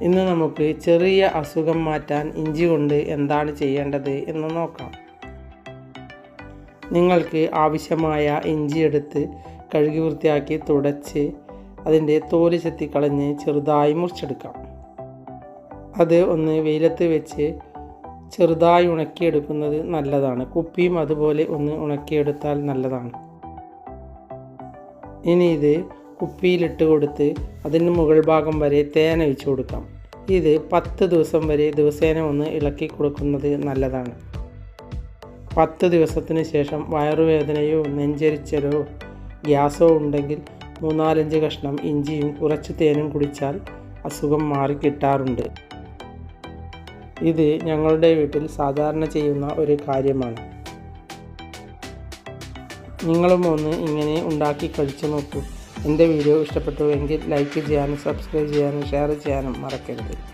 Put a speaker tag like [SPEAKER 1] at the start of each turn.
[SPEAKER 1] ഇന്ന് നമുക്ക് ചെറിയ അസുഖം മാറ്റാൻ ഇഞ്ചി കൊണ്ട് എന്താണ് ചെയ്യേണ്ടത് എന്ന് നോക്കാം. നിങ്ങൾക്ക് ആവശ്യമായ ഇഞ്ചി എടുത്ത് കഴുകി വൃത്തിയാക്കി തുടച്ച് അതിൻ്റെ തോല് ചെത്തിക്കളഞ്ഞ് ചെറുതായി മുറിച്ചെടുക്കാം. അത് ഒന്ന് വെയിലത്ത് വെച്ച് ചെറുതായി ഉണക്കിയെടുക്കുന്നത് നല്ലതാണ്. കുപ്പിയും അതുപോലെ ഒന്ന് ഉണക്കിയെടുത്താൽ നല്ലതാണ്. ഇനി ഇത് കുപ്പിയിലിട്ട് കൊടുത്ത് അതിന് മുകൾ ഭാഗം വരെ തേൻ ഒഴിച്ചു കൊടുക്കാം. ഇത് 10 ദിവസം വരെ ദിവസേന ഒന്ന് ഇളക്കി കൊടുക്കുന്നത് നല്ലതാണ്. 10 ദിവസത്തിന് ശേഷം വയറുവേദനയോ നെഞ്ചരിച്ചലോ ഗ്യാസോ ഉണ്ടെങ്കിൽ 3-4 കഷ്ണം ഇഞ്ചിയും കുറച്ച് തേനും കുടിച്ചാൽ അസുഖം മാറിക്കിട്ടാറുണ്ട്. ഇത് ഞങ്ങളുടെ വീട്ടിൽ സാധാരണ ചെയ്യുന്ന ഒരു കാര്യമാണ്. നിങ്ങളും ഒന്ന് ഇങ്ങനെ ഉണ്ടാക്കി കഴിച്ചു നോക്കൂ. എൻ്റെ വീഡിയോ ഇഷ്ടപ്പെട്ടുവെങ്കിൽ ലൈക്ക് ചെയ്യാനും സബ്സ്ക്രൈബ് ചെയ്യാനും ഷെയർ ചെയ്യാനും മറക്കരുത്.